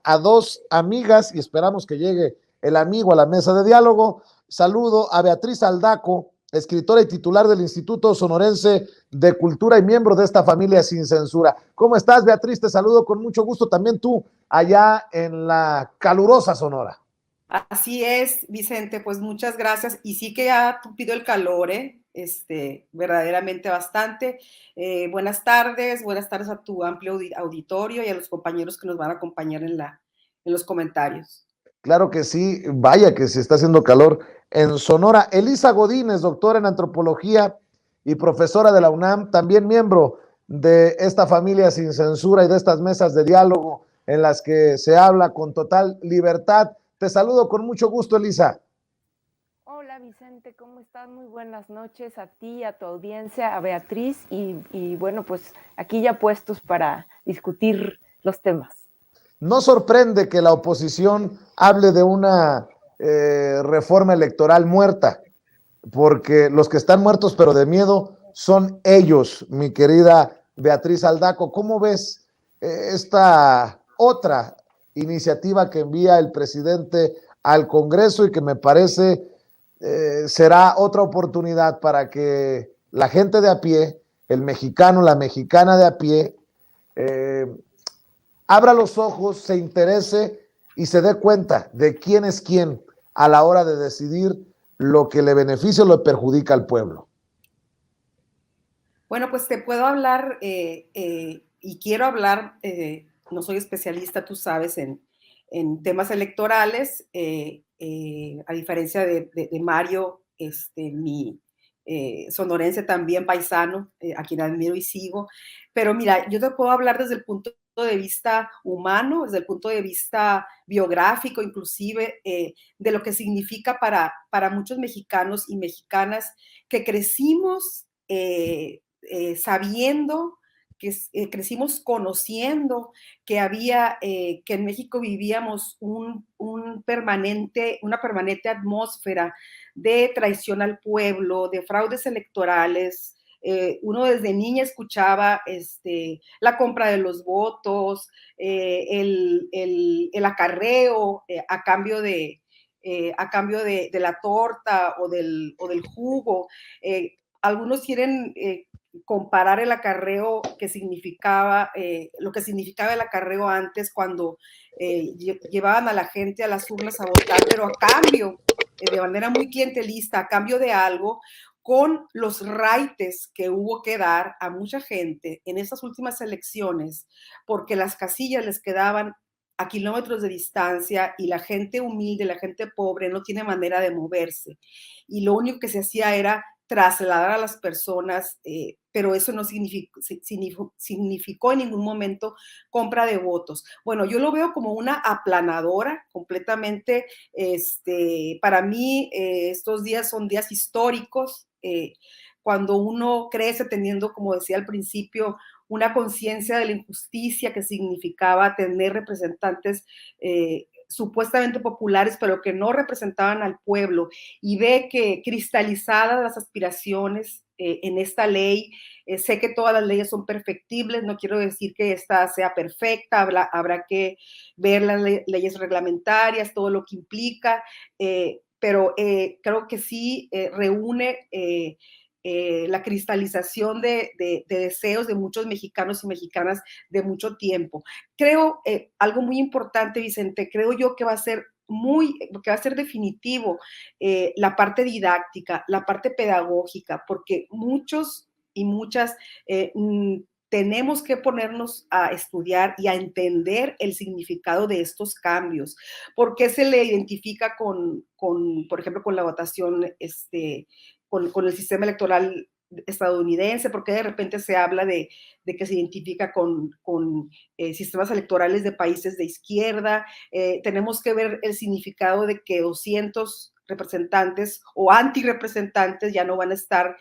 a dos amigas y esperamos que llegue el amigo a la mesa de diálogo. Saludo a Beatriz Aldaco, escritora y titular del Instituto Sonorense de Cultura y miembro de esta familia sin censura. ¿Cómo estás, Beatriz? Te saludo con mucho gusto. También tú, allá en la calurosa Sonora. Así es, Vicente, pues muchas gracias. Y sí que ya tupido el calor, verdaderamente bastante. Buenas tardes a tu amplio auditorio y a los compañeros que nos van a acompañar en los comentarios. Claro que sí, vaya que se está haciendo calor en Sonora. Elisa Godínez, doctora en antropología y profesora de la UNAM, también miembro de esta familia sin censura y de estas mesas de diálogo en las que se habla con total libertad. Te saludo con mucho gusto, Elisa. Hola Vicente, ¿cómo estás? Muy buenas noches a ti, a tu audiencia, a Beatriz y bueno, pues aquí ya puestos para discutir los temas. No sorprende que la oposición hable de una reforma electoral muerta, porque los que están muertos pero de miedo son ellos, mi querida Beatriz Aldaco. ¿Cómo ves esta otra iniciativa que envía el presidente al Congreso y que me parece será otra oportunidad para que la gente de a pie, el mexicano, la mexicana de a pie, eh, abra los ojos, se interese y se dé cuenta de quién es quién a la hora de decidir lo que le beneficia o le perjudica al pueblo? Bueno, pues te puedo hablar y quiero hablar, no soy especialista, tú sabes, en temas electorales, a diferencia de Mario, mi sonorense también paisano, a quien admiro y sigo. Pero mira, yo te puedo hablar desde el punto de vista humano, desde el punto de vista biográfico, inclusive, de lo que significa para muchos mexicanos y mexicanas que crecimos sabiendo, que crecimos conociendo que había, que en México vivíamos una permanente atmósfera de traición al pueblo, de fraudes electorales. Uno desde niña escuchaba la compra de los votos, el acarreo a cambio de la torta o del jugo. Algunos quieren comparar el acarreo que significaba, lo que significaba el acarreo antes cuando llevaban a la gente a las urnas a votar, pero a cambio, de manera muy clientelista, a cambio de algo, con los raites que hubo que dar a mucha gente en estas últimas elecciones, porque las casillas les quedaban a kilómetros de distancia y la gente humilde, la gente pobre no tiene manera de moverse. Y lo único que se hacía era trasladar a las personas, pero eso no significó en ningún momento compra de votos. Bueno, yo lo veo como una aplanadora completamente. Para mí, estos días son días históricos, cuando uno crece teniendo, como decía al principio, una conciencia de la injusticia que significaba tener representantes supuestamente populares, pero que no representaban al pueblo, y ve que cristalizadas las aspiraciones en esta ley, sé que todas las leyes son perfectibles, no quiero decir que esta sea perfecta, habrá que ver las leyes reglamentarias, todo lo que implica, pero creo que sí reúne la cristalización de deseos de muchos mexicanos y mexicanas de mucho tiempo. Creo algo muy importante, Vicente, creo yo que va a ser definitivo la parte didáctica, la parte pedagógica, porque muchos y muchas tenemos que ponernos a estudiar y a entender el significado de estos cambios. ¿Por qué se le identifica por ejemplo, con la votación, con el sistema electoral estadounidense? ¿Por qué de repente se habla de que se identifica con sistemas electorales de países de izquierda? Tenemos que ver el significado de que 200 representantes o antirepresentantes ya no van a estar,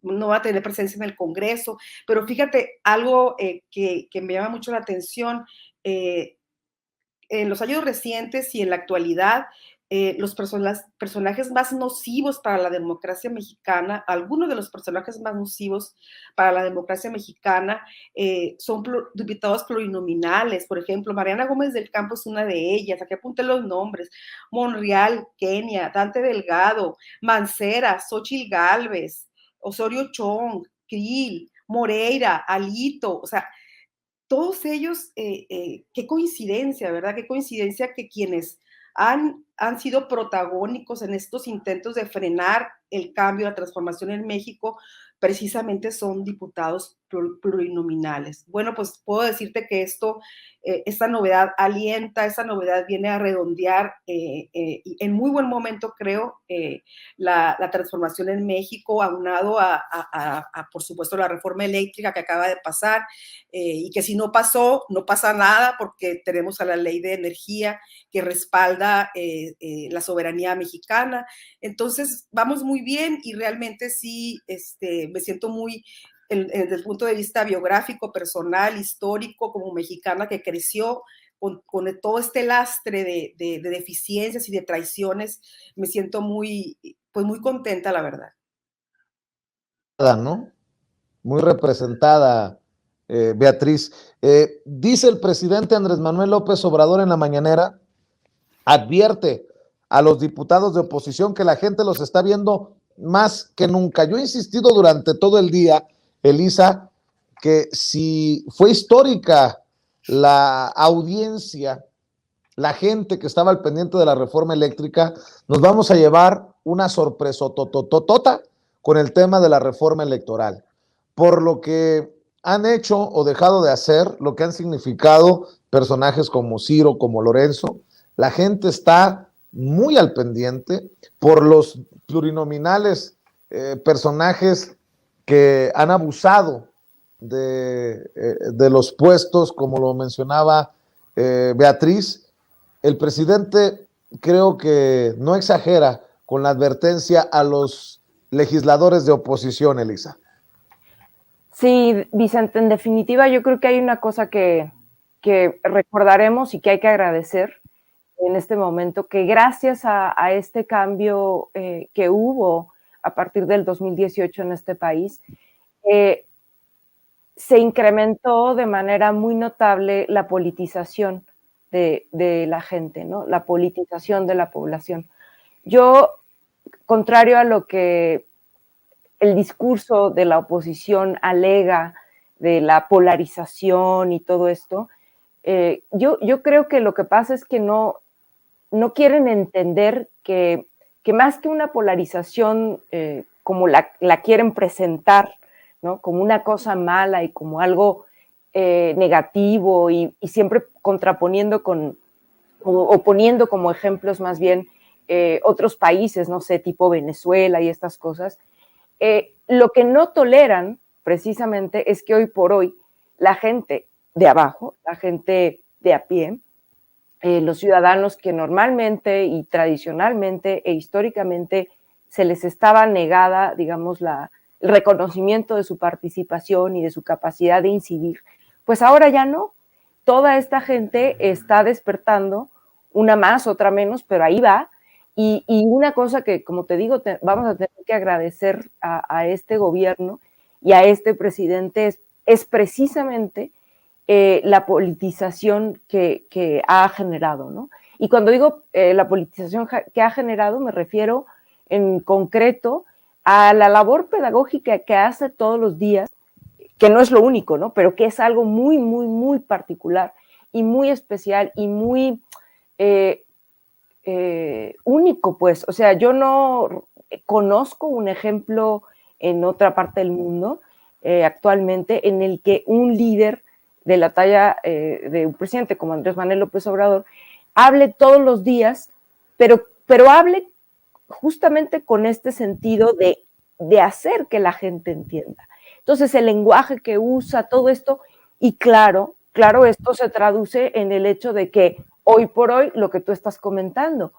no va a tener presencia en el Congreso. Pero fíjate, algo que me llama mucho la atención, en los años recientes y en la actualidad, los personajes más nocivos para la democracia mexicana, algunos de los personajes más nocivos para la democracia mexicana son diputados plurinominales. Por ejemplo, Mariana Gómez del Campo es una de ellas. Aquí apunté los nombres: Monreal, Kenia, Dante Delgado, Mancera, Xóchitl Gálvez, Osorio Chong, Krill, Moreira, Alito. O sea, todos ellos, qué coincidencia, ¿verdad? Qué coincidencia que quienes han sido protagónicos en estos intentos de frenar el cambio, la transformación en México, precisamente son diputados plurinominales. Bueno, pues puedo decirte que esta novedad alienta, esta novedad viene a redondear en muy buen momento, creo, la transformación en México, aunado por supuesto, la reforma eléctrica que acaba de pasar, y que si no pasó, no pasa nada, porque tenemos a la ley de energía que respalda la soberanía mexicana. Entonces, vamos muy bien, y realmente sí, me siento muy, desde el punto de vista biográfico, personal, histórico, como mexicana que creció con todo este lastre de deficiencias y de traiciones, me siento muy, pues muy contenta, la verdad. ¿No? Muy representada, Beatriz. Dice el presidente Andrés Manuel López Obrador en la mañanera, advierte a los diputados de oposición que la gente los está viendo más que nunca. Yo he insistido durante todo el día, Elisa, que si fue histórica la audiencia, la gente que estaba al pendiente de la reforma eléctrica, nos vamos a llevar una sorpresa totototota con el tema de la reforma electoral, por lo que han hecho o dejado de hacer, lo que han significado personajes como Ciro, como Lorenzo. La gente está muy al pendiente por los plurinominales, personajes que han abusado de los puestos, como lo mencionaba Beatriz. El presidente creo que no exagera con la advertencia a los legisladores de oposición, Elisa. Sí, Vicente, en definitiva yo creo que hay una cosa que recordaremos y que hay que agradecer en este momento, que gracias a este cambio que hubo a partir del 2018 en este país, se incrementó de manera muy notable la politización de la gente, ¿no? La politización de la población. Yo, contrario a lo que el discurso de la oposición alega de la polarización y todo esto, yo creo que lo que pasa es que no quieren entender que más que una polarización como la quieren presentar, ¿no? Como una cosa mala y como algo negativo y siempre contraponiendo o poniendo como ejemplos más bien otros países, no sé, tipo Venezuela y estas cosas. Lo que no toleran precisamente es que hoy por hoy la gente de abajo, la gente de a pie, los ciudadanos que normalmente y tradicionalmente e históricamente se les estaba negada, digamos, el reconocimiento de su participación y de su capacidad de incidir, pues ahora ya no. Toda esta gente está despertando, una más, otra menos, pero ahí va. Y una cosa que, como te digo, vamos a tener que agradecer a este gobierno y a este presidente es precisamente la politización que ha generado, ¿no? Y cuando digo la politización que ha generado, me refiero en concreto a la labor pedagógica que hace todos los días, que no es lo único, ¿no? Pero que es algo muy, muy, muy particular y muy especial y muy único, pues. O sea, yo no conozco un ejemplo en otra parte del mundo actualmente en el que un líder de la talla de un presidente como Andrés Manuel López Obrador hable todos los días, pero hable justamente con este sentido de hacer que la gente entienda. Entonces, el lenguaje que usa, todo esto, y claro, esto se traduce en el hecho de que hoy por hoy, lo que tú estás comentando,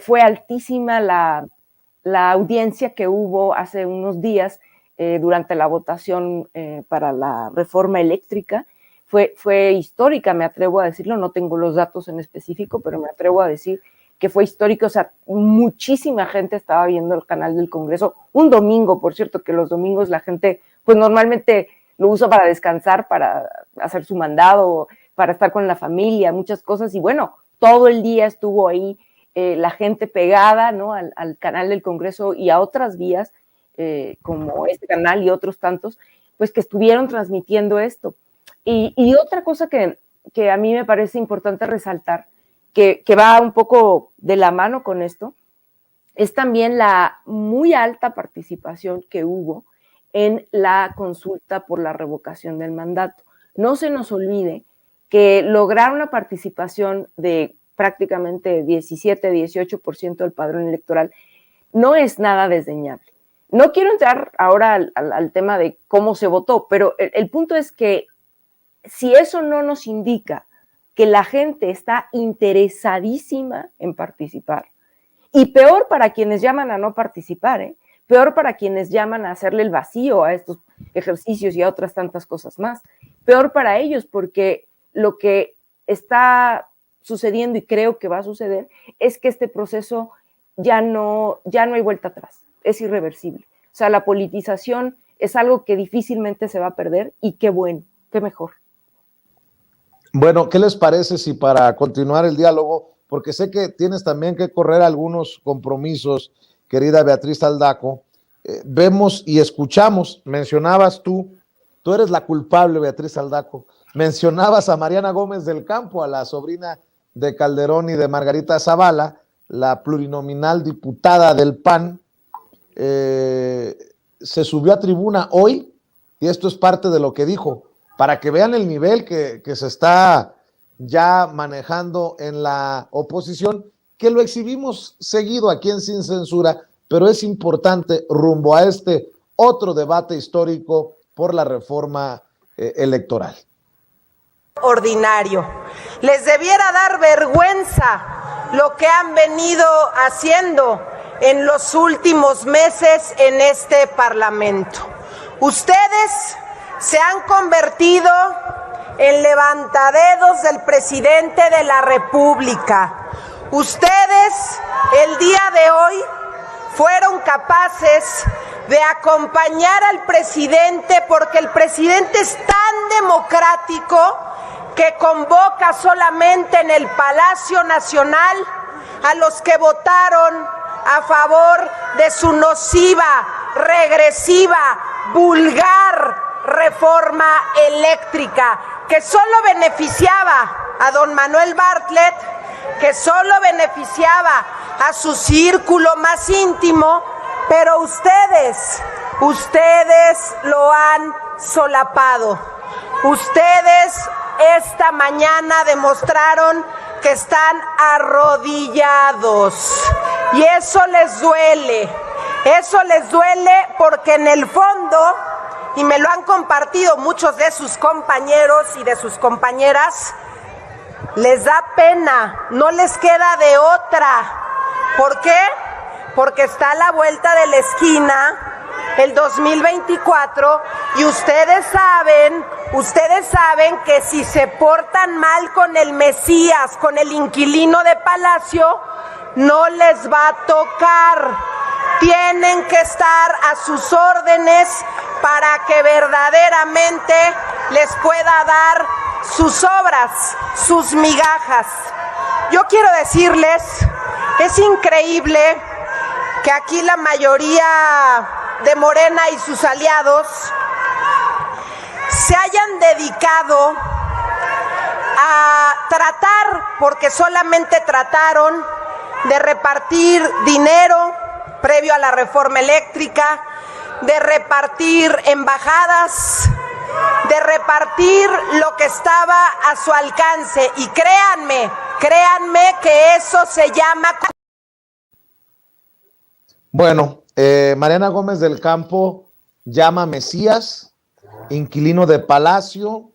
fue altísima la audiencia que hubo hace unos días durante la votación para la reforma eléctrica. Fue histórica, me atrevo a decirlo, no tengo los datos en específico, pero me atrevo a decir que fue histórico. O sea, muchísima gente estaba viendo el canal del Congreso. Un domingo, por cierto, que los domingos la gente, pues normalmente lo usa para descansar, para hacer su mandado, para estar con la familia, muchas cosas. Y bueno, todo el día estuvo ahí la gente pegada, ¿no?, al canal del Congreso y a otras vías, como este canal y otros tantos, pues que estuvieron transmitiendo esto. Y otra cosa que a mí me parece importante resaltar, que va un poco de la mano con esto, es también la muy alta participación que hubo en la consulta por la revocación del mandato. No se nos olvide que lograr una participación de prácticamente 17, 18% del padrón electoral no es nada desdeñable. No quiero entrar ahora al tema de cómo se votó, pero el punto es que si eso no nos indica que la gente está interesadísima en participar, y peor para quienes llaman a no participar, peor para quienes llaman a hacerle el vacío a estos ejercicios y a otras tantas cosas más, peor para ellos, porque lo que está sucediendo, y creo que va a suceder, es que este proceso ya no hay vuelta atrás, es irreversible. O sea, la politización es algo que difícilmente se va a perder, y qué bueno, qué mejor. Bueno, ¿qué les parece si para continuar el diálogo, porque sé que tienes también que correr algunos compromisos, querida Beatriz Aldaco, vemos y escuchamos, mencionabas tú eres la culpable, Beatriz Aldaco, mencionabas a Mariana Gómez del Campo, a la sobrina de Calderón y de Margarita Zavala, la plurinominal diputada del PAN, se subió a tribuna hoy, y esto es parte de lo que dijo, para que vean el nivel que se está ya manejando en la oposición, que lo exhibimos seguido aquí en Sin Censura, pero es importante rumbo a este otro debate histórico por la reforma electoral. Ordinario. Les debiera dar vergüenza lo que han venido haciendo en los últimos meses en este Parlamento. Ustedes se han convertido en levantadedos del presidente de la República. Ustedes, el día de hoy, fueron capaces de acompañar al presidente, porque el presidente es tan democrático que convoca solamente en el Palacio Nacional a los que votaron a favor de su nociva, regresiva, vulgar reforma eléctrica, que solo beneficiaba a don Manuel Bartlett, que solo beneficiaba a su círculo más íntimo, pero ustedes lo han solapado. Ustedes esta mañana demostraron que están arrodillados, y eso les duele porque en el fondo, y me lo han compartido muchos de sus compañeros y de sus compañeras, les da pena, no les queda de otra. ¿Por qué? Porque está a la vuelta de la esquina el 2024, y ustedes saben que si se portan mal con el Mesías, con el inquilino de Palacio, no les va a tocar. Tienen que estar a sus órdenes para que verdaderamente les pueda dar sus obras, sus migajas. Yo quiero decirles, es increíble que aquí la mayoría de Morena y sus aliados se hayan dedicado a tratar, porque solamente trataron de repartir dinero previo a la reforma eléctrica, de repartir embajadas, de repartir lo que estaba a su alcance. Y créanme que eso se llama... Bueno, Mariana Gómez del Campo llama Mesías, inquilino de Palacio,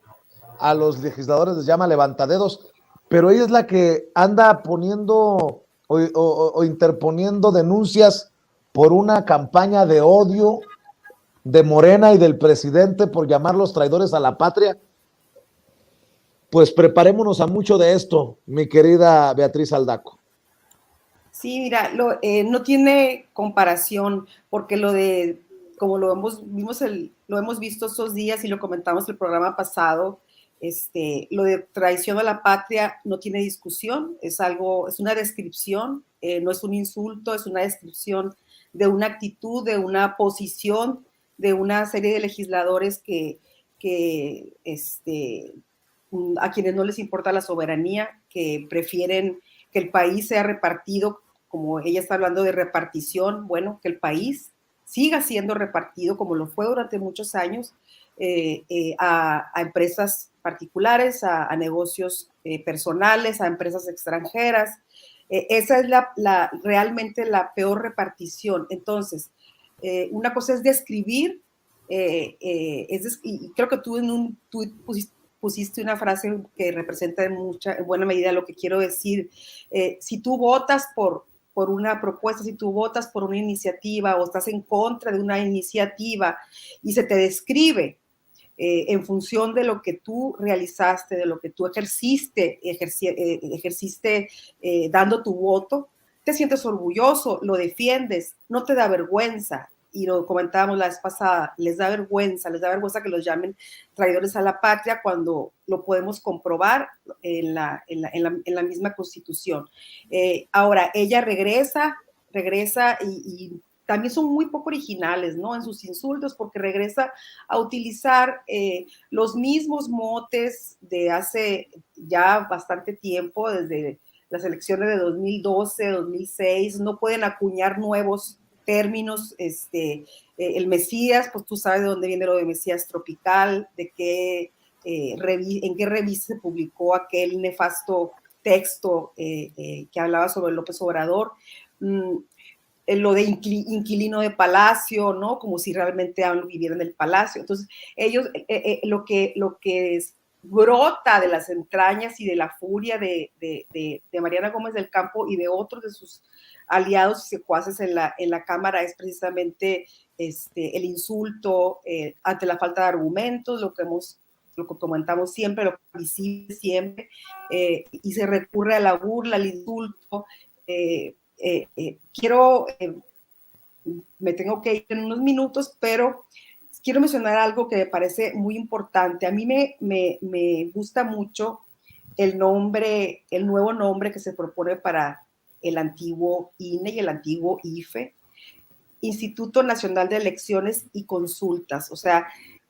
a los legisladores les llama levantadedos, pero ella es la que anda poniendo o interponiendo denuncias por una campaña de odio de Morena y del presidente por llamarlos traidores a la patria. Pues preparémonos a mucho de esto, mi querida Beatriz Aldaco. Sí, mira, no tiene comparación, porque como lo hemos visto estos días y lo comentamos el programa pasado, lo de traición a la patria no tiene discusión, es una descripción, no es un insulto, es una descripción de una actitud, de una posición, de una serie de legisladores a quienes no les importa la soberanía, que prefieren que el país sea repartido, como ella está hablando de repartición, bueno, que el país siga siendo repartido como lo fue durante muchos años a empresas particulares, a negocios personales, a empresas extranjeras. Esa es realmente la peor repartición. Entonces, una cosa es describir, y creo que tú en un tuit pusiste una frase que representa en buena medida lo que quiero decir. Si tú votas por una propuesta, si tú votas por una iniciativa o estás en contra de una iniciativa y se te describe en función de lo que tú realizaste, de lo que tú ejerciste dando tu voto, te sientes orgulloso, lo defiendes, no te da vergüenza. Y lo comentábamos la vez pasada, les da vergüenza que los llamen traidores a la patria cuando lo podemos comprobar en la misma Constitución. Ahora, ella regresa y también son muy poco originales, ¿no? En sus insultos, porque regresa a utilizar los mismos motes de hace ya bastante tiempo, desde las elecciones de 2012, 2006, no pueden acuñar nuevos términos, el Mesías, pues tú sabes de dónde viene lo de Mesías tropical, de qué, en qué revista se publicó aquel nefasto texto que hablaba sobre López Obrador, lo de inquilino de palacio, ¿no? Como si realmente vivieran en el palacio. Entonces, ellos, lo que brota de las entrañas y de la furia de Mariana Gómez del Campo y de otros de sus aliados y secuaces en la Cámara es precisamente el insulto ante la falta de argumentos, lo que comentamos siempre, lo que visible siempre, y se recurre a la burla, al insulto. Me tengo que ir en unos minutos, pero quiero mencionar algo que me parece muy importante. A mí me gusta mucho el nuevo nombre que se propone para el antiguo INE y el antiguo IFE, Instituto Nacional de Elecciones y Consultas. O sea,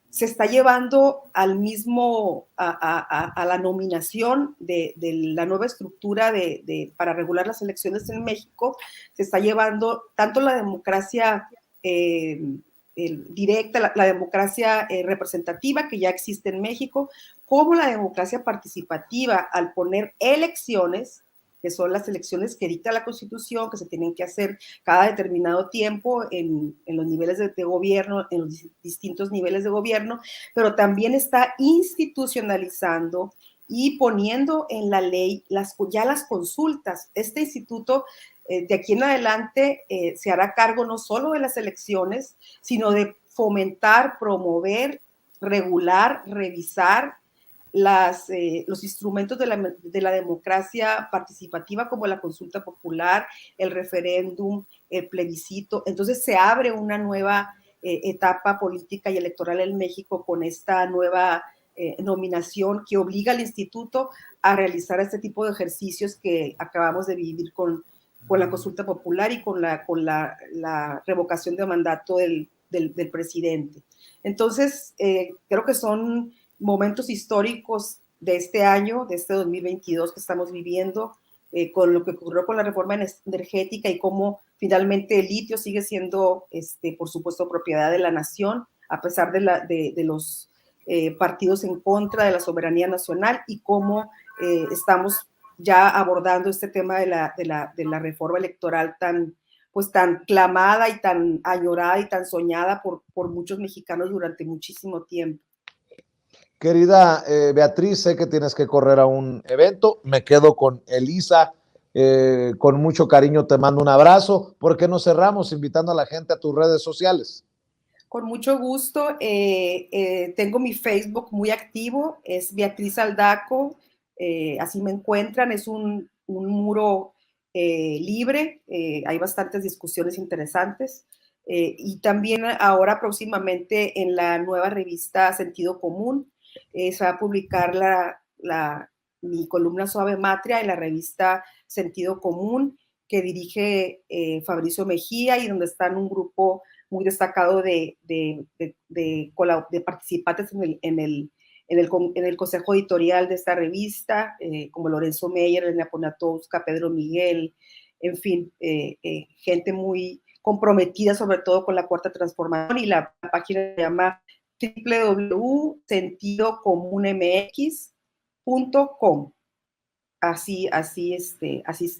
se está llevando al mismo, a la nominación de la nueva estructura para regular las elecciones en México, se está llevando tanto la democracia directa, la democracia representativa que ya existe en México, como la democracia participativa al poner elecciones, que son las elecciones que dicta la Constitución, que se tienen que hacer cada determinado tiempo en los niveles de gobierno, en los distintos niveles de gobierno, pero también está institucionalizando y poniendo en la ley ya las consultas. Este instituto de aquí en adelante se hará cargo no solo de las elecciones, sino de fomentar, promover, regular, revisar los instrumentos de la democracia participativa, como la consulta popular, el referéndum, el plebiscito. Entonces se abre una nueva etapa política y electoral en México con esta nueva nominación que obliga al instituto a realizar este tipo de ejercicios que acabamos de vivir con la consulta popular y con la revocación de mandato del presidente. Entonces, creo que son momentos históricos de este año, de este 2022 que estamos viviendo, con lo que ocurrió con la reforma energética y cómo finalmente el litio sigue siendo, por supuesto, propiedad de la nación, a pesar de los partidos en contra de la soberanía nacional, y cómo estamos ya abordando este tema de la reforma electoral tan clamada y tan añorada y tan soñada por muchos mexicanos durante muchísimo tiempo. Querida Beatriz, sé que tienes que correr a un evento. Me quedo con Elisa. Con mucho cariño te mando un abrazo. ¿Por qué no cerramos invitando a la gente a tus redes sociales? Con mucho gusto. Tengo mi Facebook muy activo. Es Beatriz Aldaco. Así me encuentran. Es un muro libre, hay bastantes discusiones interesantes. Y también ahora próximamente en la nueva revista Sentido Común se va a publicar mi columna Suave Matria en la revista Sentido Común, que dirige Fabricio Mejía, y donde están un grupo muy destacado de participantes en el consejo editorial de esta revista, como Lorenzo Meyer, Elena Poniatowska, Pedro Miguel, en fin, gente muy comprometida sobre todo con la cuarta transformación, y la página se llama www.sentidocomunmx.com. Así está, así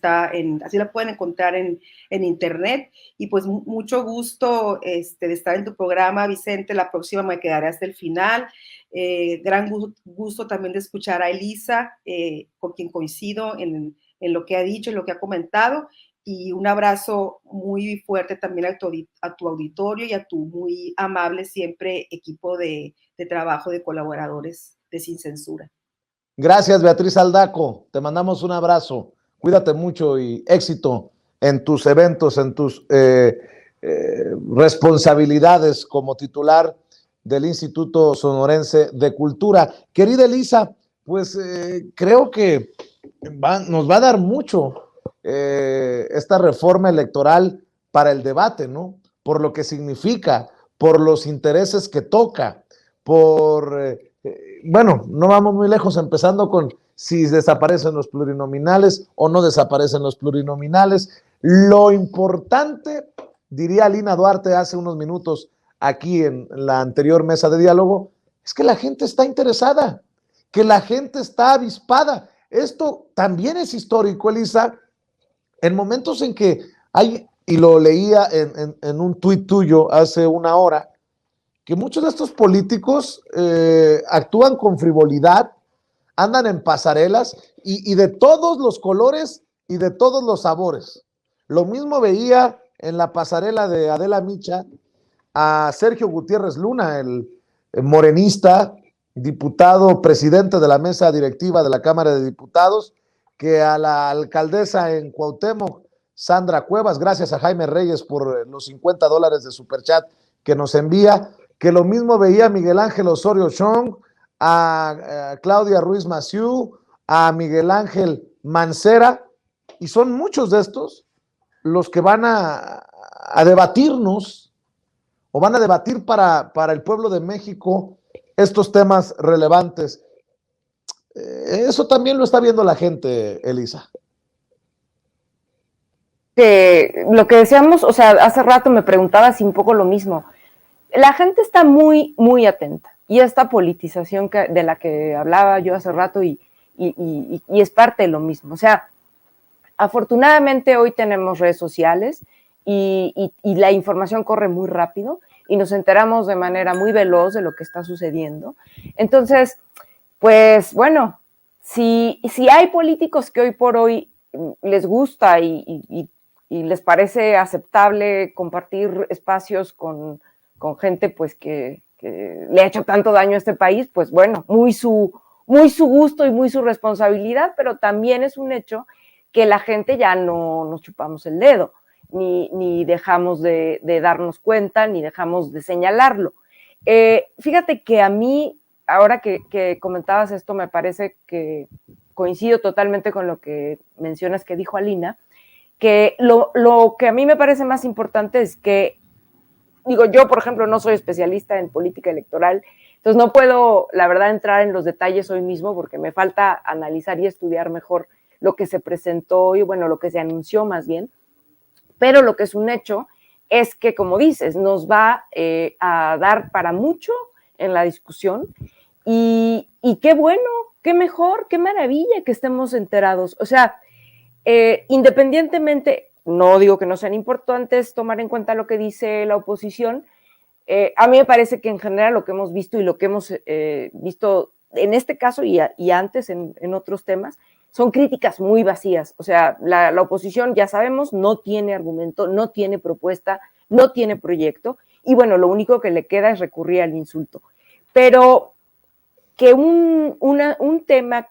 la pueden encontrar en internet. Y pues mucho gusto de estar en tu programa, Vicente. La próxima me quedaré hasta el final. Gran gusto también de escuchar a Elisa, con quien coincido en lo que ha dicho, en lo que ha comentado. Y un abrazo muy fuerte también a tu auditorio y a tu muy amable siempre equipo de trabajo de colaboradores de Sin Censura. Gracias, Beatriz Aldaco. Te mandamos un abrazo. Cuídate mucho y éxito en tus eventos, en tus responsabilidades como titular del Instituto Sonorense de Cultura. Querida Elisa, pues creo que nos va a dar mucho esta reforma electoral para el debate, ¿no? Por lo que significa, por los intereses que toca, por... bueno, no vamos muy lejos, empezando con si desaparecen los plurinominales o no desaparecen los plurinominales. Lo importante, diría Lina Duarte hace unos minutos aquí en la anterior mesa de diálogo, es que la gente está interesada, que la gente está avispada. Esto también es histórico, Elisa, en momentos en que hay, y lo leía en un tuit tuyo hace una hora, que muchos de estos políticos actúan con frivolidad, andan en pasarelas y de todos los colores y de todos los sabores. Lo mismo veía en la pasarela de Adela Micha a Sergio Gutiérrez Luna, el morenista, diputado, presidente de la mesa directiva de la Cámara de Diputados, que a la alcaldesa en Cuauhtémoc, Sandra Cuevas, gracias a Jaime Reyes por los $50 de superchat que nos envía, que lo mismo veía a Miguel Ángel Osorio Chong, a Claudia Ruiz Massieu, a Miguel Ángel Mancera, y son muchos de estos los que van a debatirnos o van a debatir para el pueblo de México estos temas relevantes. Eso también lo está viendo la gente, Elisa. Lo que decíamos, o sea, hace rato me preguntabas un poco lo mismo. La gente está muy, muy atenta, y esta politización de la que hablaba yo hace rato y es parte de lo mismo. O sea, afortunadamente hoy tenemos redes sociales y la información corre muy rápido y nos enteramos de manera muy veloz de lo que está sucediendo. Entonces, pues bueno, si hay políticos que hoy por hoy les gusta y les parece aceptable compartir espacios con gente pues que le ha hecho tanto daño a este país, pues bueno, muy su gusto y muy su responsabilidad, pero también es un hecho que la gente ya no nos chupamos el dedo, ni dejamos de darnos cuenta, ni dejamos de señalarlo. Fíjate que a mí, ahora que comentabas esto, me parece que coincido totalmente con lo que mencionas que dijo Alina, que lo que a mí me parece más importante es que, digo, yo, por ejemplo, no soy especialista en política electoral, entonces no puedo, la verdad, entrar en los detalles hoy mismo porque me falta analizar y estudiar mejor lo que se presentó y, bueno, lo que se anunció más bien, pero lo que es un hecho es que, como dices, nos va a dar para mucho en la discusión y qué bueno, qué mejor, qué maravilla que estemos enterados. O sea, independientemente, no digo que no sean importantes tomar en cuenta lo que dice la oposición, a mí me parece que en general lo que hemos visto y lo que hemos visto en este caso y antes en otros temas, son críticas muy vacías. O sea, la oposición, ya sabemos, no tiene argumento, no tiene propuesta, no tiene proyecto, y bueno, lo único que le queda es recurrir al insulto. Pero que un tema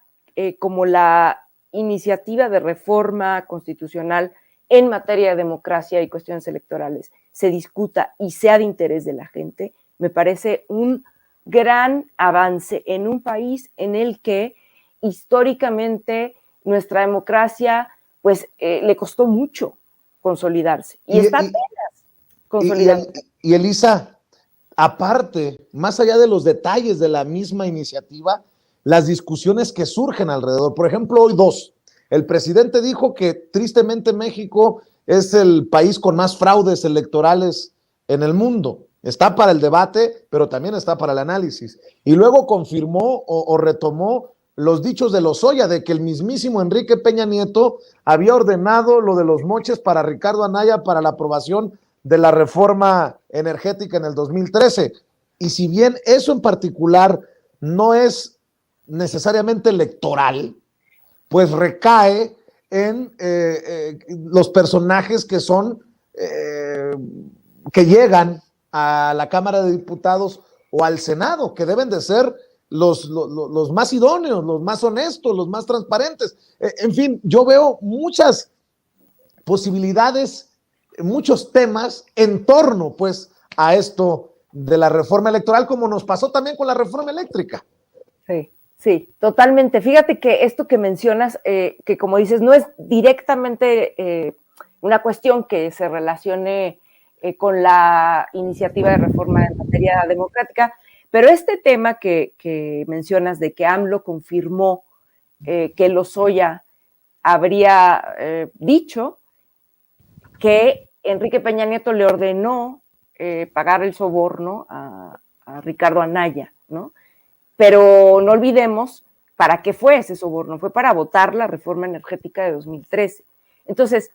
como la iniciativa de reforma constitucional en materia de democracia y cuestiones electorales se discuta y sea de interés de la gente, me parece un gran avance en un país en el que históricamente nuestra democracia pues le costó mucho consolidarse y está apenas consolidando. Y Elisa, aparte, más allá de los detalles de la misma iniciativa, las discusiones que surgen alrededor. Por ejemplo, hoy el presidente dijo que tristemente México es el país con más fraudes electorales en el mundo. Está para el debate, pero también está para el análisis. Y luego confirmó o retomó los dichos de Lozoya de que el mismísimo Enrique Peña Nieto había ordenado lo de los moches para Ricardo Anaya para la aprobación de la reforma energética en el 2013. Y si bien eso en particular no es necesariamente electoral, pues recae en los personajes que son, que llegan a la Cámara de Diputados o al Senado, que deben de ser los más idóneos, los más honestos, los más transparentes. En fin, yo veo muchas posibilidades, muchos temas en torno, pues, a esto de la reforma electoral, como nos pasó también con la reforma eléctrica. Sí. Sí, totalmente. Fíjate que esto que mencionas, que como dices, no es directamente una cuestión que se relacione con la iniciativa de reforma en materia democrática, pero este tema que mencionas de que AMLO confirmó que Lozoya habría dicho que Enrique Peña Nieto le ordenó pagar el soborno a Ricardo Anaya, ¿no? Pero no olvidemos para qué fue ese soborno, fue para votar la reforma energética de 2013. Entonces,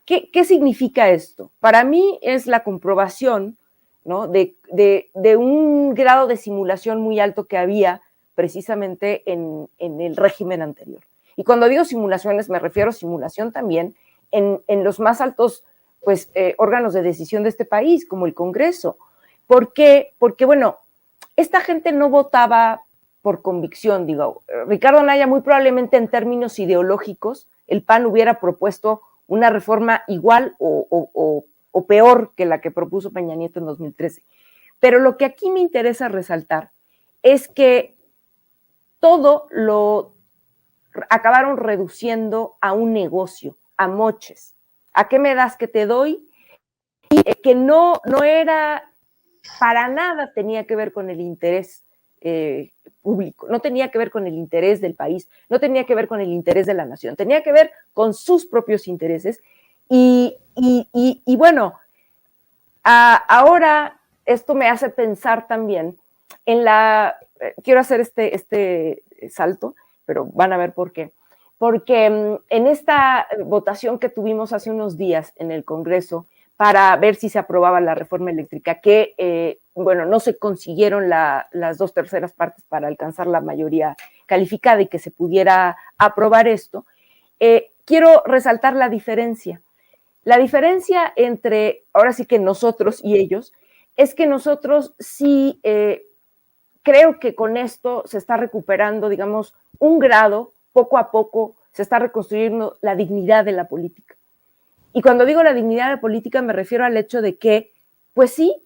¿qué significa esto? Para mí es la comprobación, ¿no? de un grado de simulación muy alto que había precisamente en el régimen anterior. Y cuando digo simulaciones, me refiero a simulación también en los más altos pues, órganos de decisión de este país, como el Congreso. ¿Por qué? Porque, bueno, esta gente no votaba por convicción, digo. Ricardo Anaya, muy probablemente en términos ideológicos, el PAN hubiera propuesto una reforma igual o peor que la que propuso Peña Nieto en 2013. Pero lo que aquí me interesa resaltar es que todo lo acabaron reduciendo a un negocio, a moches. ¿A qué me das que te doy? Y que no era para nada tenía que ver con el interés público, no tenía que ver con el interés del país, no tenía que ver con el interés de la nación, tenía que ver con sus propios intereses. Y bueno, ahora esto me hace pensar también en quiero hacer este salto, pero van a ver por qué. Porque en esta votación que tuvimos hace unos días en el Congreso, para ver si se aprobaba la reforma eléctrica, que, bueno, no se consiguieron las 2/3 partes para alcanzar la mayoría calificada y que se pudiera aprobar esto, quiero resaltar la diferencia. La diferencia entre, ahora sí que nosotros y ellos, es que nosotros sí creo que con esto se está recuperando, digamos, un grado, poco a poco se está reconstruyendo la dignidad de la política. Y cuando digo la dignidad de la política me refiero al hecho de que, pues sí,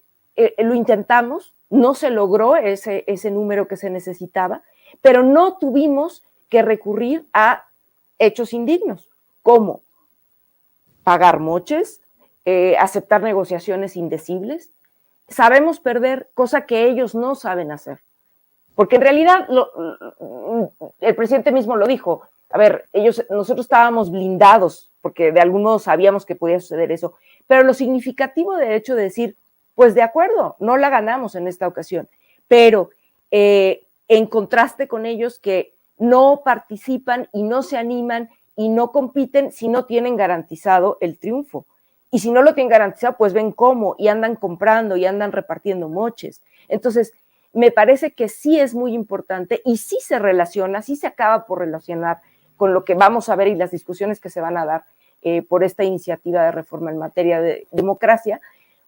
lo intentamos, no se logró ese número que se necesitaba, pero no tuvimos que recurrir a hechos indignos, como pagar moches, aceptar negociaciones indecibles. Sabemos perder, cosa que ellos no saben hacer. Porque en realidad el presidente mismo lo dijo. A ver, nosotros estábamos blindados, porque de algún modo sabíamos que podía suceder eso, pero lo significativo del hecho de decir, pues de acuerdo, no la ganamos en esta ocasión, pero en contraste con ellos que no participan y no se animan y no compiten si no tienen garantizado el triunfo. Y si no lo tienen garantizado, pues ven cómo, y andan comprando y andan repartiendo moches. Entonces, me parece que sí es muy importante y sí se relaciona, sí se acaba por relacionar con lo que vamos a ver y las discusiones que se van a dar por esta iniciativa de reforma en materia de democracia,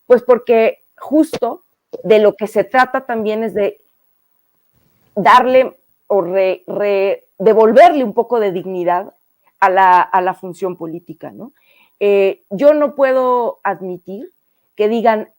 pues porque justo de lo que se trata también es de darle o devolverle un poco de dignidad a la función política, ¿no? Yo no puedo admitir que digan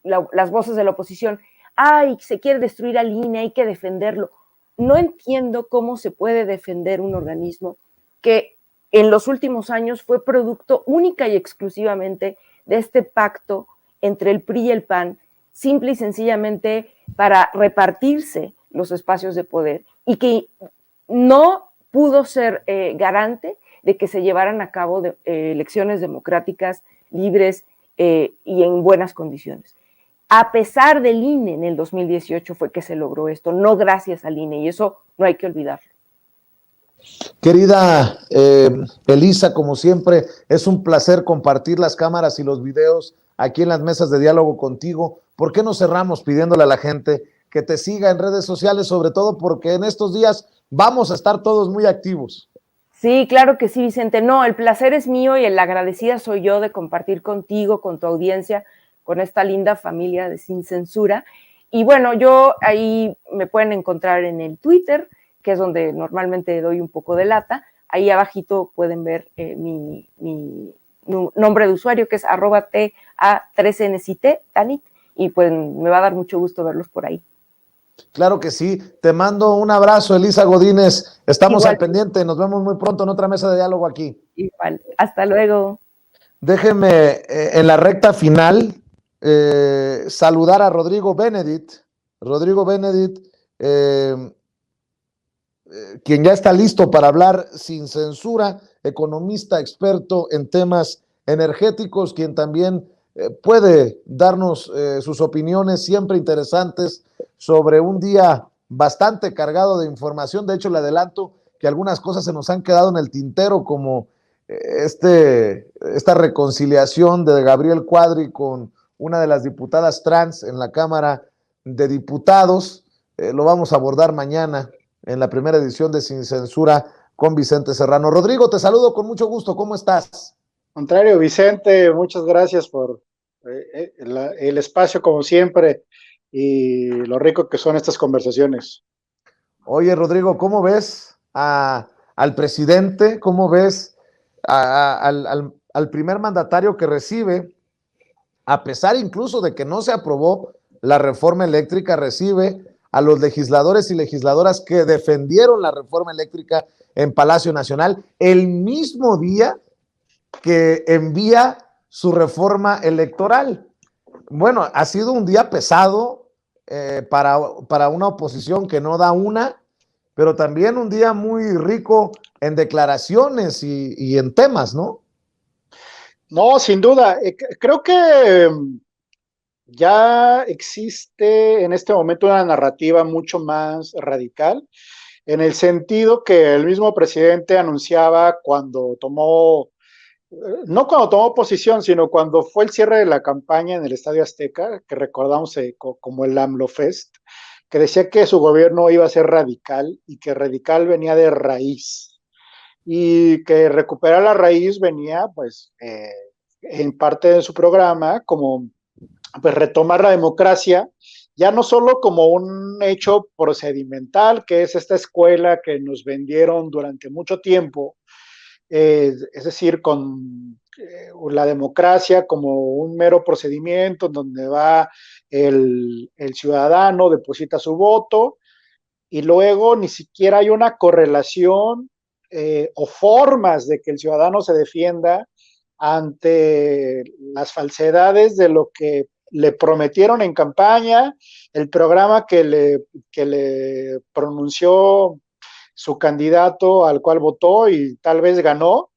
las voces de la oposición, ay, se quiere destruir al INE, hay que defenderlo. No entiendo cómo se puede defender un organismo que en los últimos años fue producto única y exclusivamente de este pacto entre el PRI y el PAN, simple y sencillamente para repartirse los espacios de poder, y que no pudo ser garante de que se llevaran a cabo elecciones democráticas, libres y en buenas condiciones. A pesar del INE en el 2018 fue que se logró esto, no gracias al INE, y eso no hay que olvidarlo. Querida Elisa, como siempre, es un placer compartir las cámaras y los videos aquí en las mesas de diálogo contigo. ¿Por qué no cerramos pidiéndole a la gente que te siga en redes sociales, sobre todo porque en estos días vamos a estar todos muy activos? Sí, claro que sí, Vicente. No, el placer es mío y el agradecida soy yo de compartir contigo, con tu audiencia, con esta linda familia de Sin Censura. Y bueno, yo ahí me pueden encontrar en el Twitter, que es donde normalmente doy un poco de lata. Ahí abajito pueden ver mi nombre de usuario, que es @TA13NCT, Tanit, y pues me va a dar mucho gusto verlos por ahí. Claro que sí. Te mando un abrazo, Elisa Godínez. Estamos Igual. al pendiente. Nos vemos muy pronto en otra mesa de diálogo aquí. Igual. Hasta luego. Déjeme en la recta final saludar a Rodrigo Benedict. Rodrigo Benedict, quien ya está listo para hablar sin censura, economista experto en temas energéticos, quien también puede darnos sus opiniones siempre interesantes sobre un día bastante cargado de información. De hecho, le adelanto que algunas cosas se nos han quedado en el tintero, como esta reconciliación de Gabriel Cuadri con una de las diputadas trans en la Cámara de Diputados. Lo vamos a abordar mañana en la primera edición de Sin Censura con Vicente Serrano. Rodrigo, te saludo con mucho gusto. ¿Cómo estás? Contrario, Vicente, muchas gracias por el espacio como siempre y lo rico que son estas conversaciones. Oye, Rodrigo, ¿cómo ves al presidente? ¿Cómo ves al primer mandatario que recibe, a pesar incluso de que no se aprobó la reforma eléctrica, recibe a los legisladores y legisladoras que defendieron la reforma eléctrica en Palacio Nacional el mismo día que envía su reforma electoral? Bueno, ha sido un día pesado para una oposición que no da una, pero también un día muy rico en declaraciones y en temas, ¿no? No, sin duda. Creo que ya existe en este momento una narrativa mucho más radical, en el sentido que el mismo presidente anunciaba cuando tomó, no cuando tomó posición, sino cuando fue el cierre de la campaña en el Estadio Azteca, que recordamos como el AMLO Fest, que decía que su gobierno iba a ser radical y que radical venía de raíz, y que recuperar la raíz venía, pues, en parte de su programa, como pues retomar la democracia, ya no solo como un hecho procedimental, que es esta escuela que nos vendieron durante mucho tiempo, es decir, con la democracia como un mero procedimiento donde va el ciudadano, deposita su voto, y luego ni siquiera hay una correlación o formas de que el ciudadano se defienda ante las falsedades de lo que le prometieron en campaña, el programa que le pronunció su candidato al cual votó y tal vez ganó,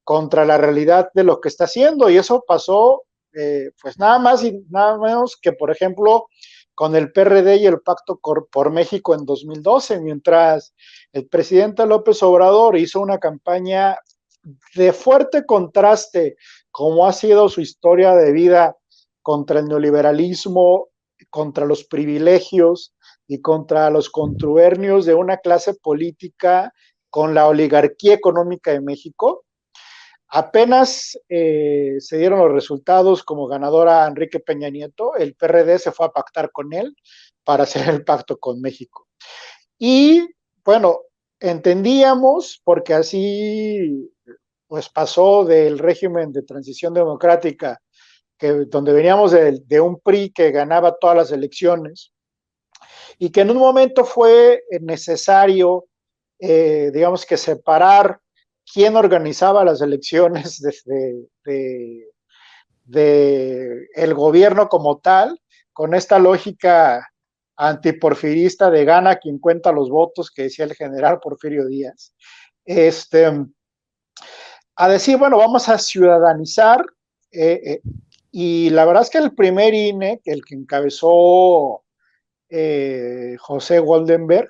contra la realidad de lo que está haciendo. Y eso pasó pues nada más y nada menos que, por ejemplo, con el PRD y el Pacto por México en 2012, mientras el presidente López Obrador hizo una campaña de fuerte contraste, como ha sido su historia de vida, contra el neoliberalismo, contra los privilegios y contra los contubernios de una clase política con la oligarquía económica de México. Apenas se dieron los resultados como ganadora Enrique Peña Nieto, el PRD se fue a pactar con él para hacer el pacto con México. Y bueno, entendíamos, porque así pues pasó del régimen de transición democrática, donde veníamos de un PRI que ganaba todas las elecciones, y que en un momento fue necesario, digamos que separar quién organizaba las elecciones de el gobierno como tal, con esta lógica antiporfirista de gana quien cuenta los votos que decía el general Porfirio Díaz, a decir, bueno, vamos a ciudadanizar, y la verdad es que el primer INE, el que encabezó José Goldenberg,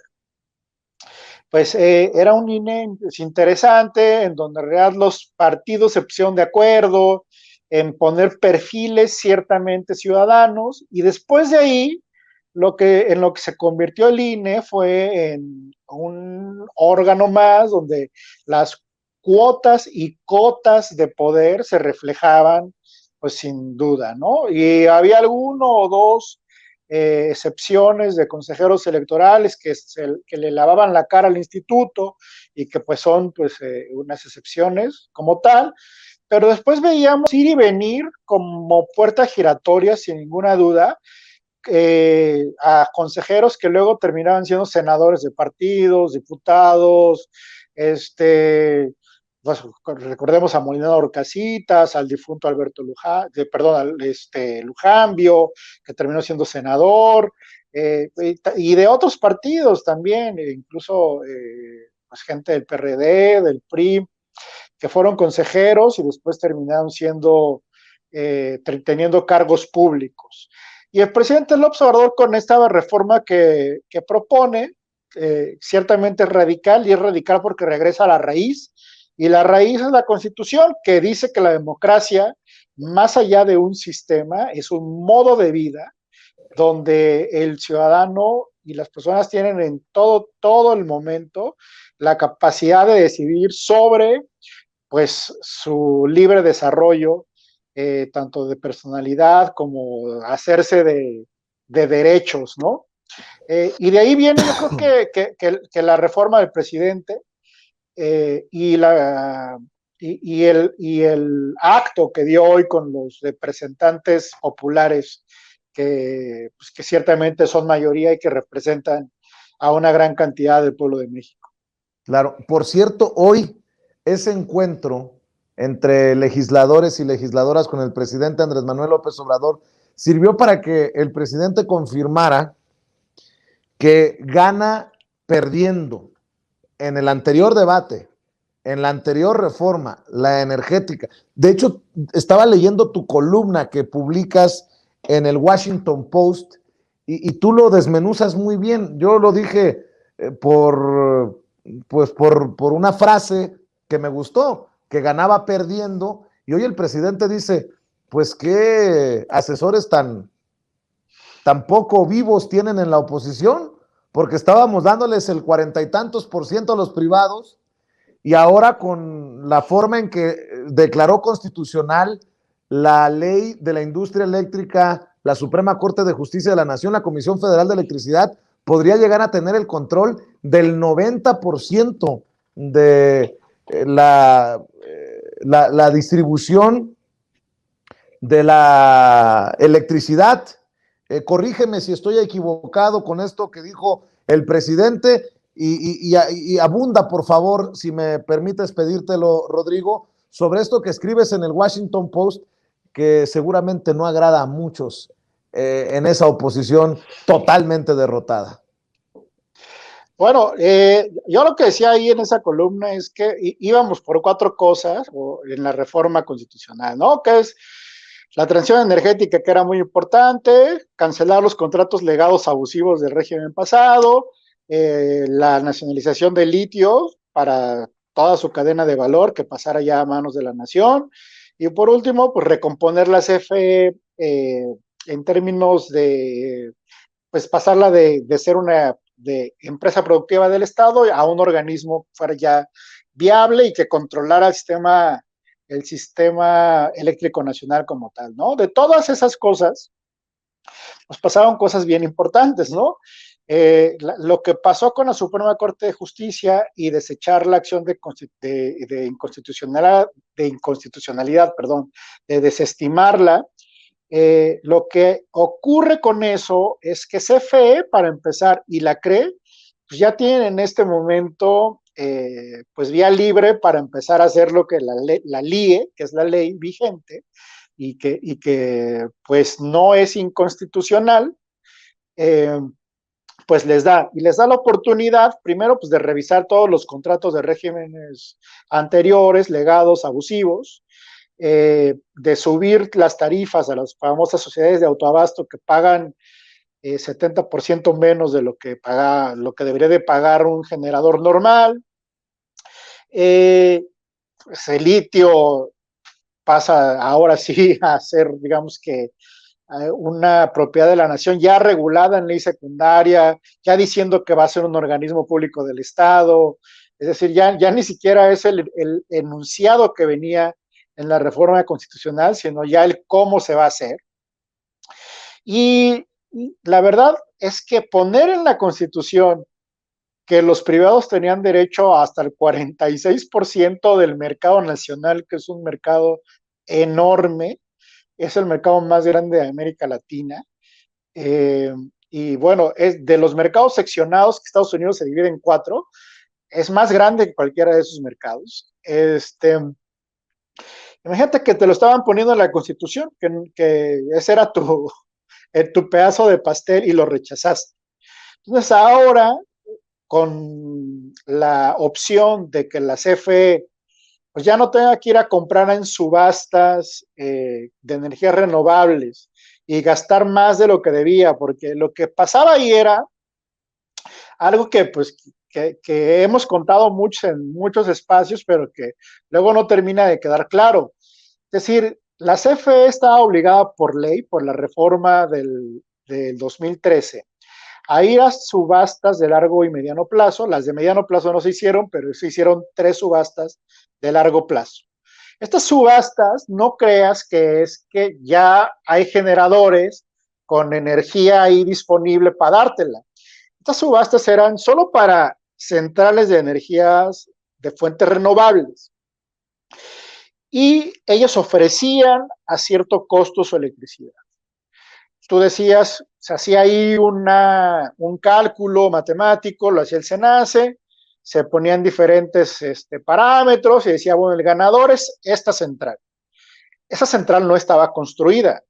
pues era un INE interesante, en donde en realidad los partidos se pusieron de acuerdo en poner perfiles ciertamente ciudadanos, y después de ahí, en lo que se convirtió el INE fue en un órgano más donde las cuotas y cotas de poder se reflejaban, pues sin duda, ¿no? Y había alguno o dos excepciones de consejeros electorales que le lavaban la cara al instituto y que pues son pues unas excepciones como tal, pero después veíamos ir y venir como puerta giratoria sin ninguna duda, a consejeros que luego terminaban siendo senadores de partidos, diputados, pues, recordemos a Molinado Orcasitas, al difunto Alberto Lujambio, que terminó siendo senador, y de otros partidos también, incluso pues gente del PRD, del PRI, que fueron consejeros y después terminaron teniendo cargos públicos. Y el presidente López Obrador, con esta reforma que propone, ciertamente es radical, y es radical porque regresa a la raíz, y la raíz es la Constitución, que dice que la democracia, más allá de un sistema, es un modo de vida donde el ciudadano y las personas tienen en todo el momento la capacidad de decidir sobre pues su libre desarrollo, tanto de personalidad como hacerse de derechos, ¿no? Y de ahí viene, yo creo que la reforma del presidente, y el acto que dio hoy con los representantes populares, pues, que ciertamente son mayoría y que representan a una gran cantidad del pueblo de México. Claro, por cierto, hoy ese encuentro entre legisladores y legisladoras con el presidente Andrés Manuel López Obrador sirvió para que el presidente confirmara que gana perdiendo en el anterior debate, en la anterior reforma, la energética. De hecho, estaba leyendo tu columna que publicas en el Washington Post y tú lo desmenuzas muy bien. Yo lo dije por una frase que me gustó, que ganaba perdiendo, y hoy el presidente dice, pues qué asesores tan poco vivos tienen en la oposición, porque estábamos dándoles el 40 y tantos % a los privados, y ahora con la forma en que declaró constitucional la ley de la industria eléctrica, la Suprema Corte de Justicia de la Nación, la Comisión Federal de Electricidad, podría llegar a tener el control del 90% de la distribución de la electricidad. Corrígeme si estoy equivocado con esto que dijo el presidente, y abunda, por favor, si me permites pedírtelo, Rodrigo, sobre esto que escribes en el Washington Post, que seguramente no agrada a muchos en esa oposición totalmente derrotada. Bueno, yo lo que decía ahí en esa columna es que íbamos por 4 cosas en la reforma constitucional, ¿no? Que es la transición energética, que era muy importante, cancelar los contratos legados abusivos del régimen pasado, la nacionalización del litio para toda su cadena de valor, que pasara ya a manos de la nación, y por último, pues recomponer la CFE en términos de, pues pasarla de ser una empresa productiva del Estado a un organismo que fuera ya viable y que controlara el sistema eléctrico nacional como tal, ¿no? De todas esas cosas, pues pasaron cosas bien importantes, ¿no? Lo que pasó con la Suprema Corte de Justicia y desechar la acción de inconstitucionalidad, perdón, de desestimarla, lo que ocurre con eso es que CFE, para empezar, y la CRE, pues ya tienen en este momento pues vía libre para empezar a hacer lo que la LIE, que es la ley vigente, y que pues no es inconstitucional, pues les da la oportunidad, primero, pues de revisar todos los contratos de regímenes anteriores, legados, abusivos, de subir las tarifas a las famosas sociedades de autoabasto que pagan 70% menos de lo que debería de pagar un generador normal. Pues el litio pasa ahora sí a ser, digamos que, una propiedad de la nación ya regulada en ley secundaria, ya diciendo que va a ser un organismo público del Estado, es decir, ya ni siquiera es el enunciado que venía en la reforma constitucional, sino ya el cómo se va a hacer. Y la verdad es que poner en la Constitución que los privados tenían derecho hasta el 46% del mercado nacional, que es un mercado enorme, es el mercado más grande de América Latina. Y bueno, es de los mercados seccionados, que Estados Unidos se divide en 4, es más grande que cualquiera de esos mercados. Imagínate que te lo estaban poniendo en la Constitución, que ese era tu pedazo de pastel y lo rechazaste. Entonces ahora, con la opción de que la CFE pues ya no tenga que ir a comprar en subastas de energías renovables y gastar más de lo que debía, porque lo que pasaba ahí era algo que pues que hemos contado mucho en muchos espacios, pero que luego no termina de quedar claro. Es decir, la CFE está obligada por ley, por la reforma del 2013, a ir a subastas de largo y mediano plazo. Las de mediano plazo no se hicieron, pero se hicieron 3 subastas de largo plazo. Estas subastas, no creas que es que ya hay generadores con energía ahí disponible para dártela. Estas subastas eran solo para centrales de energías de fuentes renovables. Y ellos ofrecían a cierto costo su electricidad. Tú decías, se hacía ahí un cálculo matemático, lo hacía el SENACE, se ponían diferentes parámetros y decía, bueno, el ganador es esta central. Esa central no estaba construida,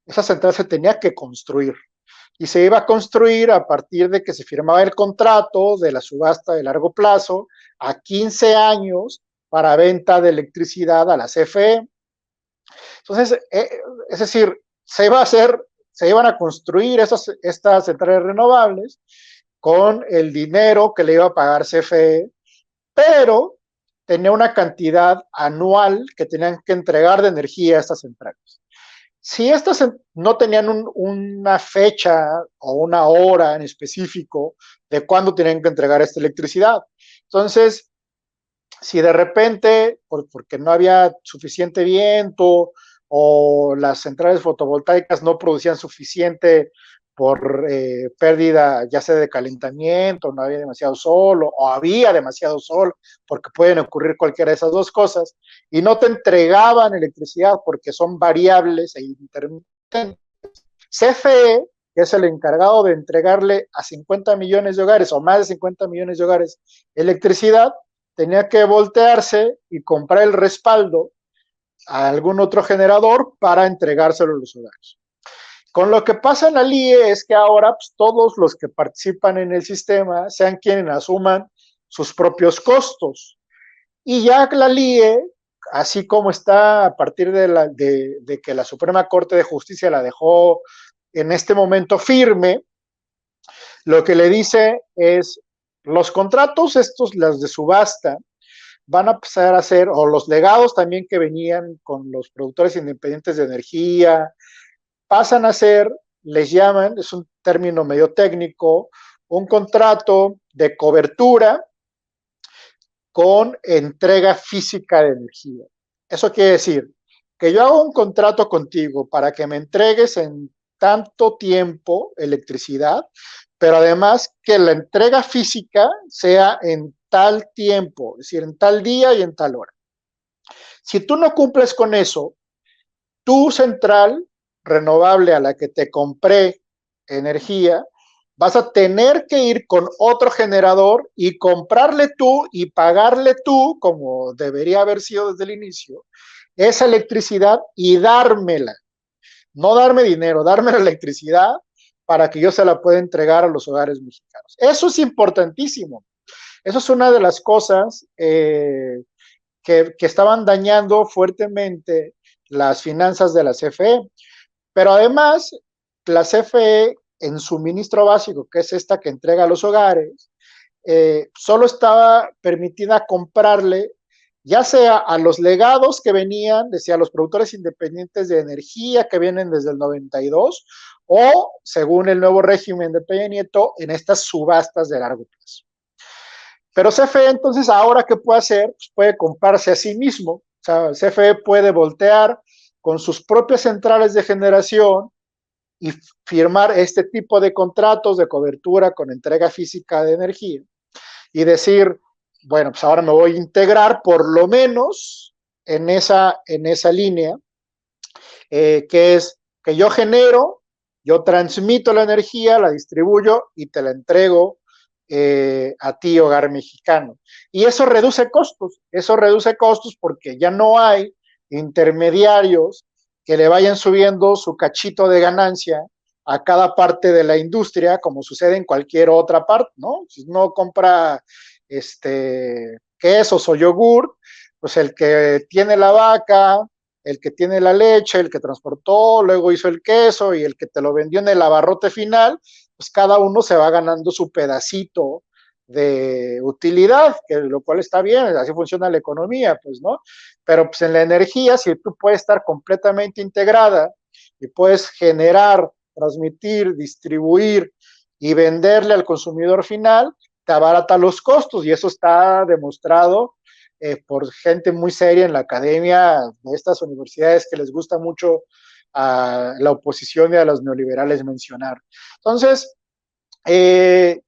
esa central se tenía que construir y se iba a construir a partir de que se firmaba el contrato de la subasta de largo plazo a 15 años para venta de electricidad a la CFE. Entonces, es decir, se iban a construir estas centrales renovables con el dinero que le iba a pagar CFE, pero tenía una cantidad anual que tenían que entregar de energía a estas centrales. Si estas no tenían una fecha o una hora en específico de cuándo tenían que entregar esta electricidad, entonces, si de repente, porque no había suficiente viento o las centrales fotovoltaicas no producían suficiente por pérdida ya sea de calentamiento, no había demasiado sol o había demasiado sol, porque pueden ocurrir cualquiera de esas dos cosas, y no te entregaban electricidad porque son variables e intermitentes. CFE, que es el encargado de entregarle a 50 millones de hogares o más de 50 millones de hogares electricidad, tenía que voltearse y comprar el respaldo a algún otro generador para entregárselo a los hogares. Con lo que pasa en la LIE es que ahora pues, todos los que participan en el sistema sean quienes asuman sus propios costos. Y ya la LIE, así como está a partir de que la Suprema Corte de Justicia la dejó en este momento firme, lo que le dice es, los contratos estos, las de subasta, van a pasar a ser, o los legados también que venían con los productores independientes de energía, pasan a ser, les llaman, es un término medio técnico, un contrato de cobertura con entrega física de energía. Eso quiere decir que yo hago un contrato contigo para que me entregues en tanto tiempo electricidad, pero además que la entrega física sea en tal tiempo, es decir, en tal día y en tal hora. Si tú no cumples con eso, tu central renovable a la que te compré energía, vas a tener que ir con otro generador y comprarle tú y pagarle tú, como debería haber sido desde el inicio, esa electricidad y dármela. No darme dinero, darme la electricidad para que yo se la pueda entregar a los hogares mexicanos. Eso es importantísimo. Eso es una de las cosas que estaban dañando fuertemente las finanzas de la CFE. Pero además, la CFE en suministro básico, que es esta que entrega a los hogares, solo estaba permitida comprarle ya sea a los legados que venían, decía, los productores independientes de energía que vienen desde el 92, o, según el nuevo régimen de Peña Nieto, en estas subastas de largo plazo. Pero CFE, entonces, ahora, ¿qué puede hacer? Pues puede comprarse a sí mismo. O sea, CFE puede voltear con sus propias centrales de generación y firmar este tipo de contratos de cobertura con entrega física de energía y decir, bueno, pues ahora me voy a integrar por lo menos en esa línea, que es que yo genero, yo transmito la energía, la distribuyo y te la entrego a ti, hogar mexicano. Y eso reduce costos porque ya no hay intermediarios que le vayan subiendo su cachito de ganancia a cada parte de la industria, como sucede en cualquier otra parte, ¿no? Si uno compra quesos o yogur, pues el que tiene la vaca, el que tiene la leche, el que transportó, luego hizo el queso y el que te lo vendió en el abarrote final, pues cada uno se va ganando su pedacito de utilidad, que lo cual está bien, así funciona la economía, pues, ¿no? Pero pues en la energía, si tú puedes estar completamente integrada y puedes generar, transmitir, distribuir y venderle al consumidor final, te abarata los costos y eso está demostrado por gente muy seria en la academia de estas universidades que les gusta mucho a la oposición y a los neoliberales mencionar. Entonces, ese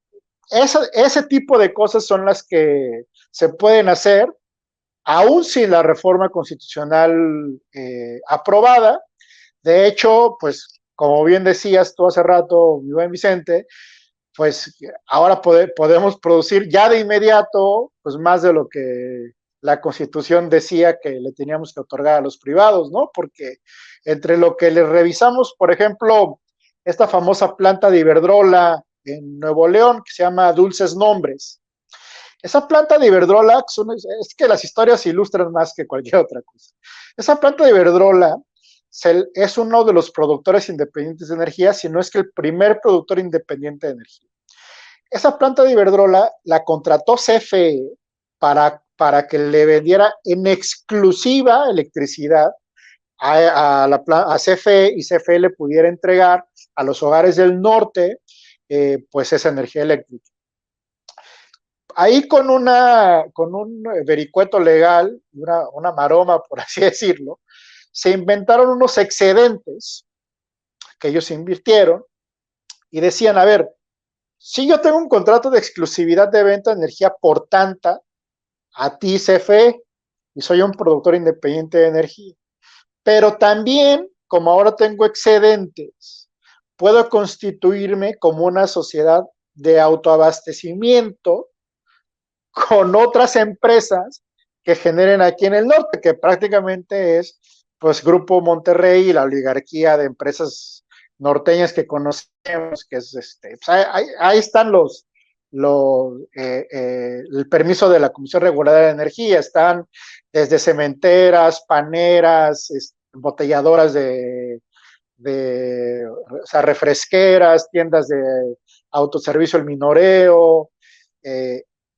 tipo de cosas son las que se pueden hacer aún sin la reforma constitucional aprobada. De hecho, pues como bien decías tú hace rato, mi buen Vicente, pues ahora podemos producir ya de inmediato pues más de lo que la Constitución decía que le teníamos que otorgar a los privados, ¿no? Porque entre lo que les revisamos, por ejemplo, esta famosa planta de Iberdrola en Nuevo León, que se llama Dulces Nombres. Esa planta de Iberdrola, es que las historias ilustran más que cualquier otra cosa. Esa planta de Iberdrola es uno de los productores independientes de energía, si no es que el primer productor independiente de energía. Esa planta de Iberdrola la contrató CFE para que le vendiera en exclusiva electricidad a CFE y CFE le pudiera entregar a los hogares del norte pues esa energía eléctrica. Ahí con un vericueto legal, una maroma, por así decirlo, se inventaron unos excedentes que ellos invirtieron y decían, a ver, si yo tengo un contrato de exclusividad de venta de energía por tanta a ti CFE y soy un productor independiente de energía, pero también, como ahora tengo excedentes, puedo constituirme como una sociedad de autoabastecimiento con otras empresas que generen aquí en el norte, que prácticamente es pues Grupo Monterrey y la oligarquía de empresas norteñas que conocemos, que es pues ahí están el permiso de la Comisión Reguladora de Energía, están desde cementeras, paneras, embotelladoras o sea, refresqueras, tiendas de autoservicio, el minoreo,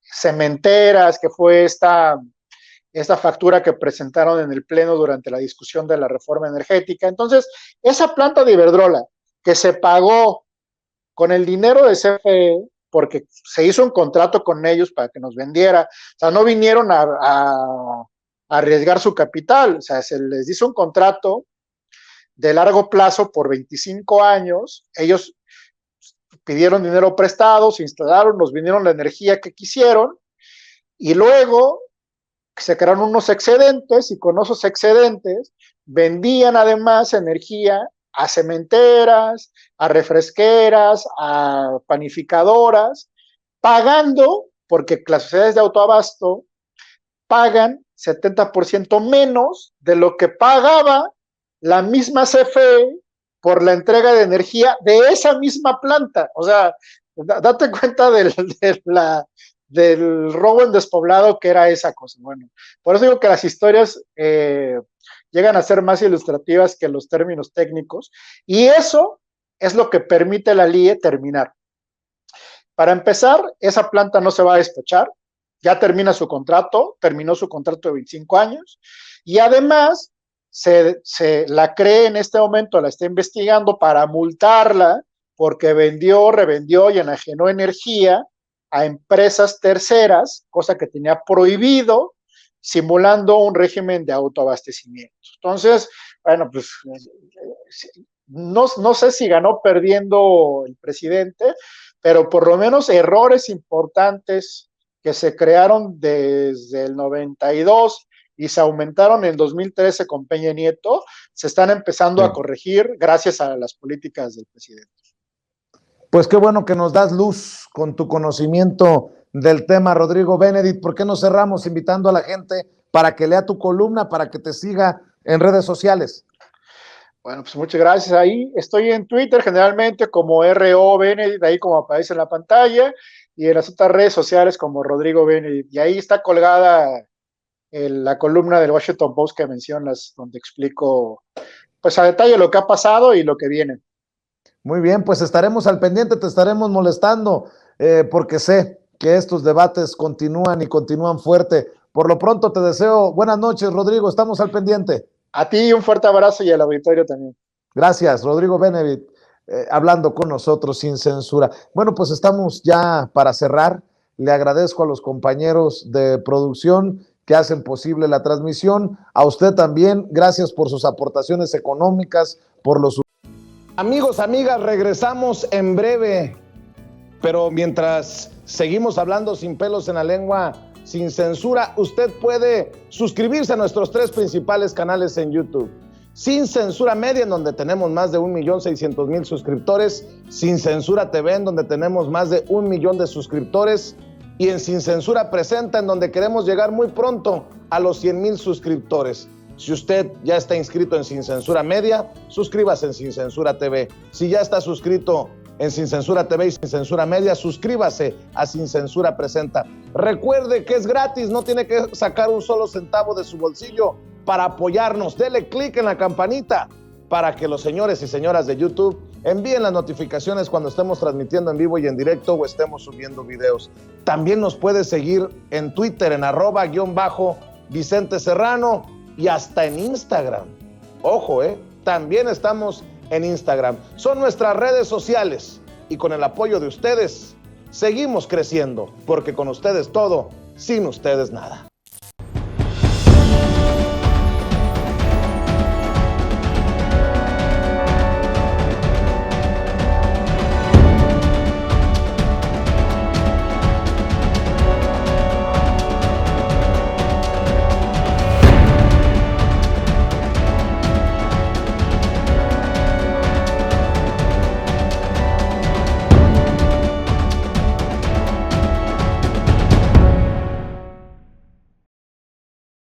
cementeras, que fue esta factura que presentaron en el Pleno durante la discusión de la reforma energética. Entonces, esa planta de Iberdrola que se pagó con el dinero de CFE, porque se hizo un contrato con ellos para que nos vendiera, o sea, no vinieron a arriesgar su capital, o sea, se les hizo un contrato de largo plazo por 25 años. Ellos pidieron dinero prestado, se instalaron, nos vinieron la energía que quisieron y luego se crearon unos excedentes y con esos excedentes vendían además energía a cementeras, a refresqueras, a panificadoras, pagando, porque las sociedades de autoabasto pagan 70% menos de lo que pagaba la misma CFE por la entrega de energía de esa misma planta. O sea, date cuenta del robo en despoblado que era esa cosa. Bueno, por eso digo que las historias llegan a ser más ilustrativas que los términos técnicos, y eso es lo que permite la LIE terminar. Para empezar, esa planta no se va a despachar, ya terminó su contrato de 25 años, y además se la cree en este momento, la está investigando para multarla porque vendió, revendió y enajenó energía a empresas terceras, cosa que tenía prohibido, simulando un régimen de autoabastecimiento. Entonces, bueno, pues no sé si ganó perdiendo el presidente, pero por lo menos errores importantes que se crearon desde el 92 y se aumentaron en 2013 con Peña Nieto, se están empezando a corregir gracias a las políticas del presidente. Pues qué bueno que nos das luz con tu conocimiento del tema, Rodrigo Benedict. ¿Por qué no cerramos invitando a la gente para que lea tu columna, para que te siga en redes sociales? Bueno, pues muchas gracias. Ahí estoy en Twitter generalmente como RO Benedict, ahí como aparece en la pantalla, y en las otras redes sociales como Rodrigo Benedict. Y ahí está colgada la columna del Washington Post que mencionas, donde explico pues a detalle lo que ha pasado y lo que viene. Muy bien, pues estaremos al pendiente, te estaremos molestando, porque sé que estos debates continúan y continúan fuerte. Por lo pronto te deseo buenas noches, Rodrigo, estamos al pendiente. A ti un fuerte abrazo y al auditorio también. Gracias, Rodrigo Benedict, hablando con nosotros sin censura. Bueno, pues estamos ya para cerrar. Le agradezco a los compañeros de producción que hacen posible la transmisión. A usted también, gracias por sus aportaciones económicas, por los... Amigos, amigas, regresamos en breve, pero mientras seguimos hablando sin pelos en la lengua, sin censura, usted puede suscribirse a nuestros 3 principales canales en YouTube. Sin Censura Media, en donde tenemos más de 1.600.000 suscriptores, Sin Censura TV, en donde tenemos más de 1 millón de suscriptores, y en Sin Censura Presenta, en donde queremos llegar muy pronto a los 100,000 suscriptores. Si usted ya está inscrito en Sin Censura Media, suscríbase en Sin Censura TV. Si ya está suscrito en Sin Censura TV y Sin Censura Media, suscríbase a Sin Censura Presenta. Recuerde que es gratis, no tiene que sacar un solo centavo de su bolsillo para apoyarnos. Dele clic en la campanita para que los señores y señoras de YouTube envíen las notificaciones cuando estemos transmitiendo en vivo y en directo o estemos subiendo videos. También nos puede seguir en Twitter en @Vicente Serrano y hasta en Instagram. Ojo, también estamos en Instagram. Son nuestras redes sociales y con el apoyo de ustedes seguimos creciendo, porque con ustedes todo, sin ustedes nada.